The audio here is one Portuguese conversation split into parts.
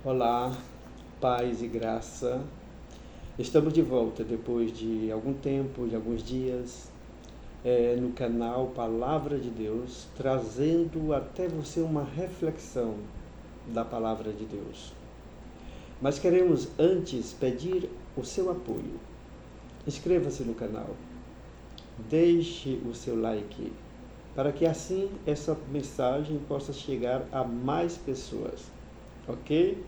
Olá, paz e graça. Estamos de volta depois de algum tempo, de alguns dias, no canal Palavra de Deus, trazendo até você uma reflexão da Palavra de Deus. Mas queremos antes pedir o seu apoio. Inscreva-se no canal, deixe o seu like, para que assim essa mensagem possa chegar a mais pessoas. Ok?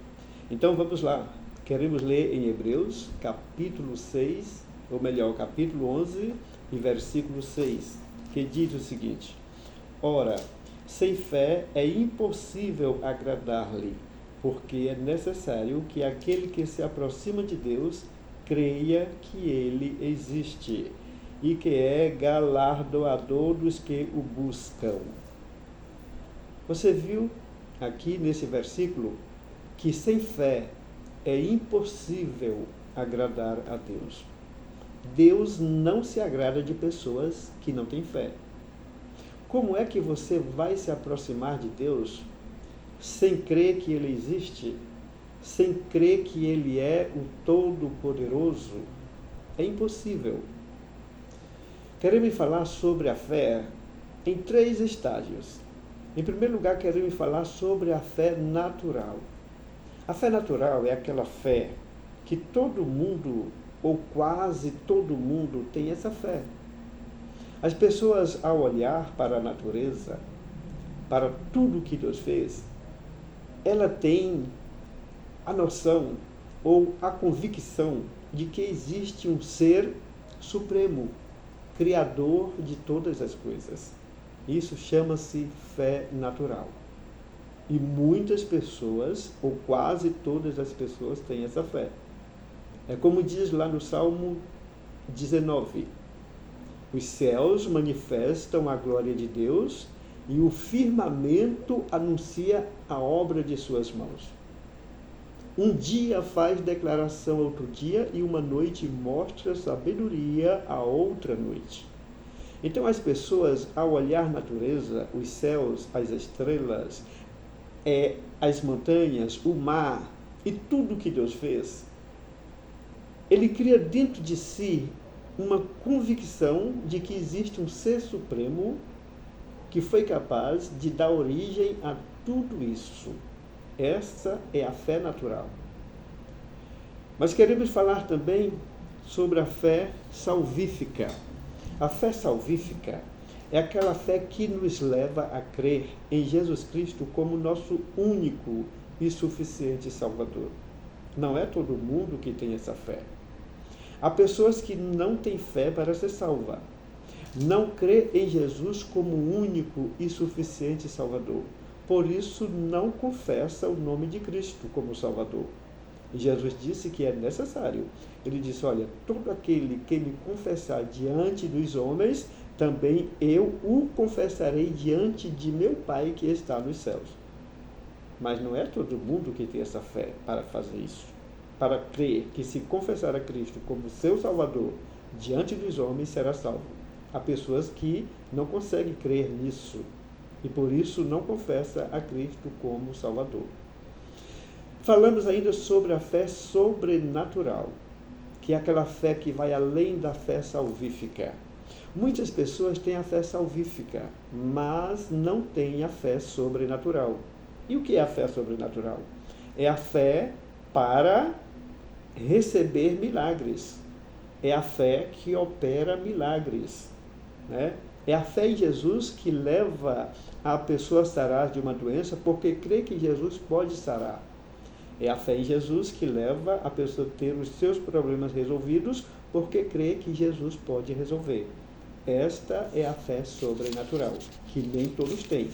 Então vamos lá. Queremos ler em Hebreus, capítulo 6, ou melhor, capítulo 11 e versículo 6, que diz o seguinte: Ora, sem fé é impossível agradar-lhe, porque é necessário que aquele que se aproxima de Deus creia que ele existe e que é galardoador dos que o buscam. Você viu aqui nesse versículo que sem fé é impossível agradar a Deus. Deus não se agrada de pessoas que não têm fé. Como é que você vai se aproximar de Deus sem crer que Ele existe, sem crer que Ele é o Todo-Poderoso? É impossível. Queremos falar sobre a fé em 3 estágios. Em primeiro lugar, queremos falar sobre a fé natural. A fé natural é aquela fé que todo mundo, ou quase todo mundo, tem essa fé. As pessoas, ao olhar para a natureza, para tudo que Deus fez, ela tem a noção ou a convicção de que existe um ser supremo, criador de todas as coisas. Isso chama-se fé natural. E muitas pessoas, ou quase todas as pessoas, têm essa fé. É como diz lá no Salmo 19: os céus manifestam a glória de Deus e o firmamento anuncia a obra de suas mãos. Um dia faz declaração a outro dia e uma noite mostra sabedoria a outra noite. Então as pessoas, ao olhar a natureza, os céus, as estrelas, as montanhas, o mar e tudo que Deus fez, ele cria dentro de si uma convicção de que existe um ser supremo que foi capaz de dar origem a tudo isso. Essa é a fé natural. Mas queremos falar também sobre a fé salvífica. A fé salvífica é aquela fé que nos leva a crer em Jesus Cristo como nosso único e suficiente Salvador. Não é todo mundo que tem essa fé. Há pessoas que não têm fé para ser salva. Não crê em Jesus como único e suficiente Salvador. Por isso não confessa o nome de Cristo como Salvador. Jesus disse que é necessário. Ele disse, olha, todo aquele que me confessar diante dos homens, também eu o confessarei diante de meu Pai que está nos céus. Mas não é todo mundo que tem essa fé para fazer isso. Para crer que se confessar a Cristo como seu Salvador diante dos homens, será salvo. Há pessoas que não conseguem crer nisso e por isso não confessa a Cristo como Salvador. Falamos ainda sobre a fé sobrenatural, que é aquela fé que vai além da fé salvífica. Muitas pessoas têm a fé salvífica, mas não têm a fé sobrenatural. E o que é a fé sobrenatural? É a fé para receber milagres. É a fé que opera milagres, né? É a fé em Jesus que leva a pessoa a sarar de uma doença porque crê que Jesus pode sarar. É a fé em Jesus que leva a pessoa a ter os seus problemas resolvidos porque crê que Jesus pode resolver. Esta é a fé sobrenatural, que nem todos têm.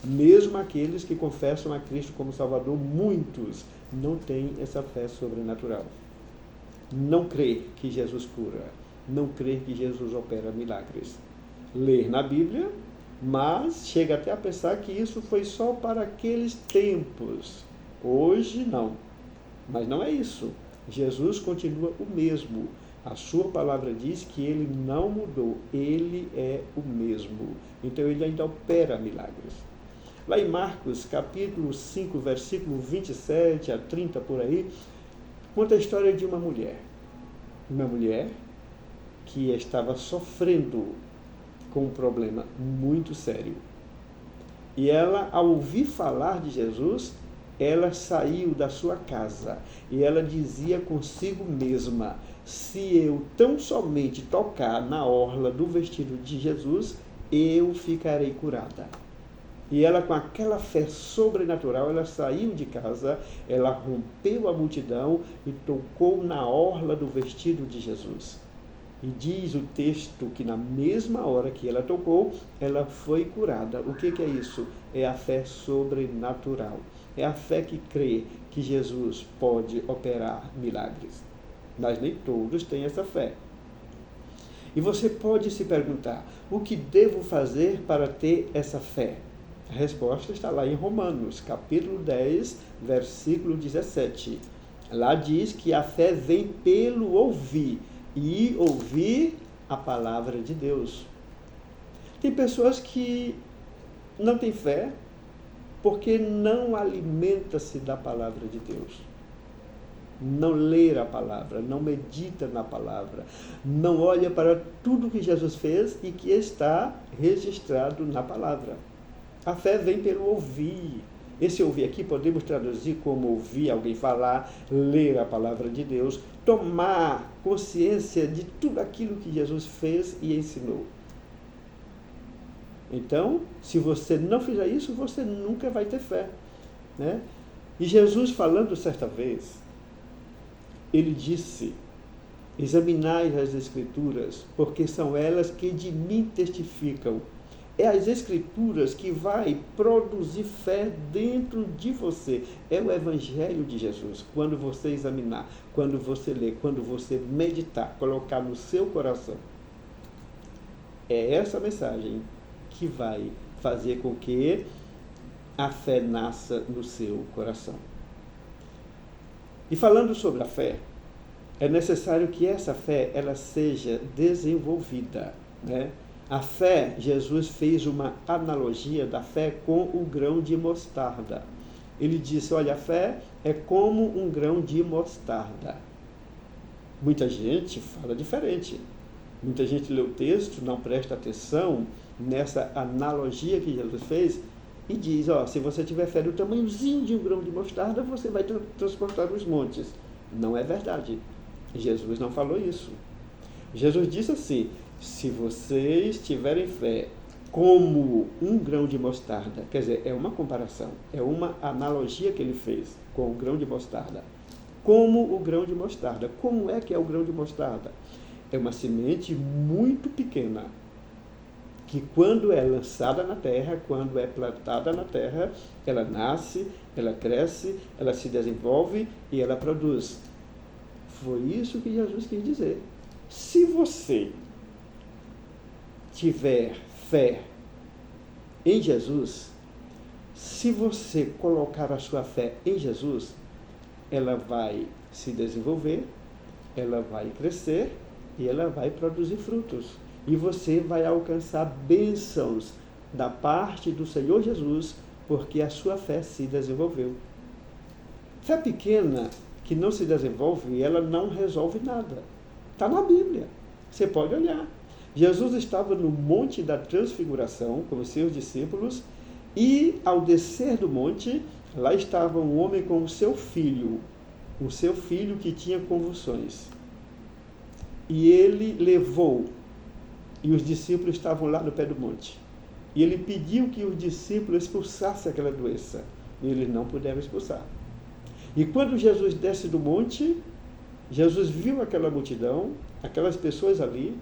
Mesmo aqueles que confessam a Cristo como Salvador, muitos não têm essa fé sobrenatural. Não crê que Jesus cura, não crê que Jesus opera milagres. Ler na Bíblia, mas chega até a pensar que isso foi só para aqueles tempos. Hoje não. Mas não é isso. Jesus continua o mesmo. A sua palavra diz que ele não mudou. Ele é o mesmo. Então ele ainda opera milagres. Lá em Marcos, capítulo 5, versículo 27 a 30, por aí, conta a história de uma mulher. Uma mulher que estava sofrendo com um problema muito sério. E ela, ao ouvir falar de Jesus, ela saiu da sua casa e ela dizia consigo mesma: se eu tão somente tocar na orla do vestido de Jesus, eu ficarei curada. E ela, com aquela fé sobrenatural, ela saiu de casa, ela rompeu a multidão e tocou na orla do vestido de Jesus. E diz o texto que na mesma hora que ela tocou, ela foi curada. O que é isso? É a fé sobrenatural. É a fé que crê que Jesus pode operar milagres. Mas nem todos têm essa fé. E você pode se perguntar: o que devo fazer para ter essa fé? A resposta está lá em Romanos, capítulo 10, versículo 17. Lá diz que a fé vem pelo ouvir, e ouvir a palavra de Deus. Tem pessoas que não têm fé porque não alimenta-se da palavra de Deus. Não lê a palavra, não medita na palavra, não olha para tudo que Jesus fez e que está registrado na palavra. A fé vem pelo ouvir. Esse ouvir aqui podemos traduzir como ouvir alguém falar, ler a palavra de Deus, tomar consciência de tudo aquilo que Jesus fez e ensinou. Então, se você não fizer isso, você nunca vai ter fé, né? E Jesus, falando certa vez, ele disse: examinai as Escrituras, porque são elas que de mim testificam. É as Escrituras que vai produzir fé dentro de você. É o Evangelho de Jesus. Quando você examinar, quando você ler, quando você meditar, colocar no seu coração. É essa mensagem que vai fazer com que a fé nasça no seu coração. E falando sobre a fé, é necessário que essa fé ela seja desenvolvida, né? A fé, Jesus fez uma analogia da fé com o grão de mostarda. Ele disse: olha, a fé é como um grão de mostarda. Muita gente fala diferente. Muita gente lê o texto, não presta atenção nessa analogia que Jesus fez e diz: ó, se você tiver fé do tamanhozinho de um grão de mostarda, você vai transportar os montes. Não é verdade. Jesus não falou isso. Jesus disse assim: se vocês tiverem fé como um grão de mostarda, quer dizer, é uma comparação, é uma analogia que ele fez com o grão de mostarda. Como o grão de mostarda. Como é que é o grão de mostarda? É uma semente muito pequena, que quando é lançada na terra, quando é plantada na terra, ela nasce, ela cresce, ela se desenvolve e ela produz. Foi isso que Jesus quis dizer. Se você tiver fé em Jesus, se você colocar a sua fé em Jesus, ela vai se desenvolver, ela vai crescer e ela vai produzir frutos. E você vai alcançar bênçãos da parte do Senhor Jesus, porque a sua fé se desenvolveu. Fé pequena que não se desenvolve, ela não resolve nada. Está na Bíblia. Você pode olhar. Jesus estava no Monte da Transfiguração com os seus discípulos e, ao descer do monte, lá estava um homem com o seu filho que tinha convulsões. E ele levou, e os discípulos estavam lá no pé do monte. E ele pediu que os discípulos expulsassem aquela doença. E eles não puderam expulsar. E quando Jesus desce do monte, Jesus viu aquela multidão, aquelas pessoas ali,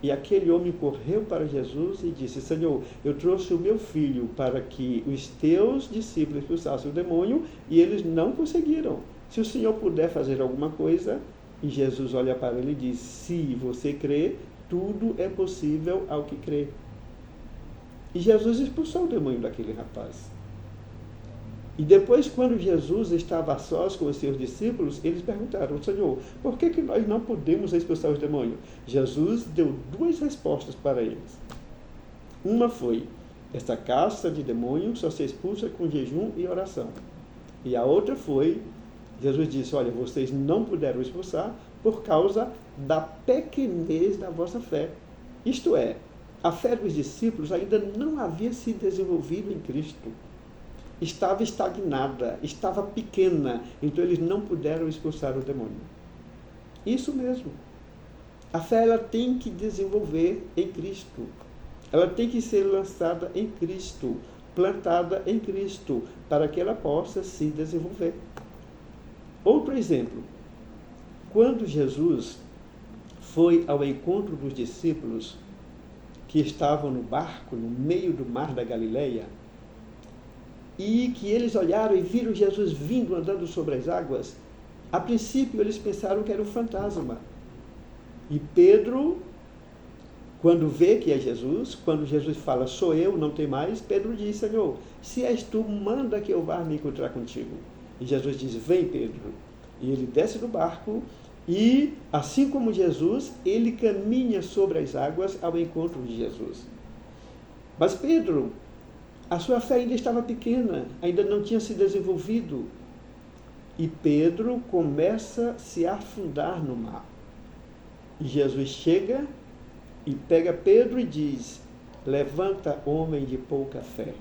e aquele homem correu para Jesus e disse: Senhor, eu trouxe o meu filho para que os teus discípulos expulsassem o demônio e eles não conseguiram. Se o Senhor puder fazer alguma coisa, e Jesus olha para ele e diz: se você crê, tudo é possível ao que crê. E Jesus expulsou o demônio daquele rapaz. E depois, quando Jesus estava a sós com os seus discípulos, eles perguntaram: Senhor, por que nós não podemos expulsar os demônios? Jesus deu duas respostas para eles. Uma foi: Essa casta de demônios só se expulsa com jejum e oração. E a outra foi, Jesus disse, olha, vocês não puderam expulsar por causa da pequenez da vossa fé. Isto é, a fé dos discípulos ainda não havia se desenvolvido em Cristo. Estava estagnada, estava pequena, então eles não puderam expulsar o demônio. Isso mesmo. A fé ela tem que desenvolver em Cristo. Ela tem que ser lançada em Cristo, plantada em Cristo, para que ela possa se desenvolver. Outro exemplo. Quando Jesus foi ao encontro dos discípulos que estavam no barco, no meio do mar da Galileia, e que eles olharam e viram Jesus vindo andando sobre as águas, a princípio eles pensaram que era um fantasma. E Pedro, quando vê que é Jesus, quando Jesus fala, sou eu, não tem mais, Pedro diz, Senhor, se és tu, manda que eu vá me encontrar contigo. E Jesus diz, vem Pedro. E ele desce do barco e, assim como Jesus, ele caminha sobre as águas ao encontro de Jesus. Mas Pedro, a sua fé ainda estava pequena, ainda não tinha se desenvolvido. E Pedro começa a se afundar no mar. E Jesus chega e pega Pedro e diz, levanta, homem de pouca fé.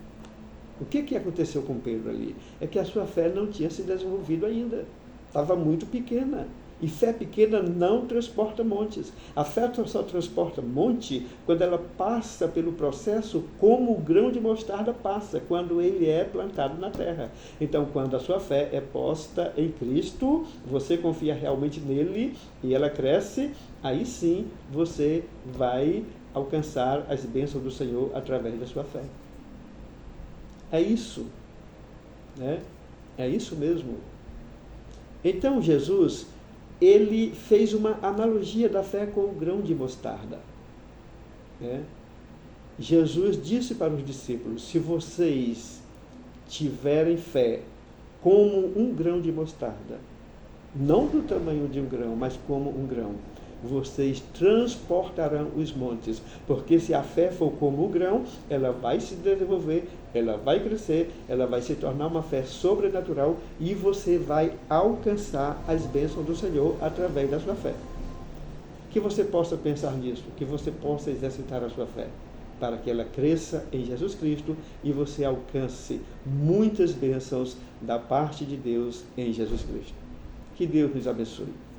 O que aconteceu com Pedro ali? É que a sua fé não tinha se desenvolvido ainda. Estava muito pequena. E fé pequena não transporta montes. A fé só transporta monte quando ela passa pelo processo como o grão de mostarda passa, quando ele é plantado na terra. Então, quando a sua fé é posta em Cristo, você confia realmente nele e ela cresce, aí sim você vai alcançar as bênçãos do Senhor através da sua fé. É isso, né? É isso mesmo. Então, Jesus, ele fez uma analogia da fé com o grão de mostarda. Né? Jesus disse para os discípulos, se vocês tiverem fé como um grão de mostarda, não do tamanho de um grão, mas como um grão, vocês transportarão os montes, porque se a fé for como o grão, ela vai se desenvolver, ela vai crescer, ela vai se tornar uma fé sobrenatural e você vai alcançar as bênçãos do Senhor através da sua fé. Que você possa pensar nisso, que você possa exercitar a sua fé, para que ela cresça em Jesus Cristo e você alcance muitas bênçãos da parte de Deus em Jesus Cristo. Que Deus nos abençoe.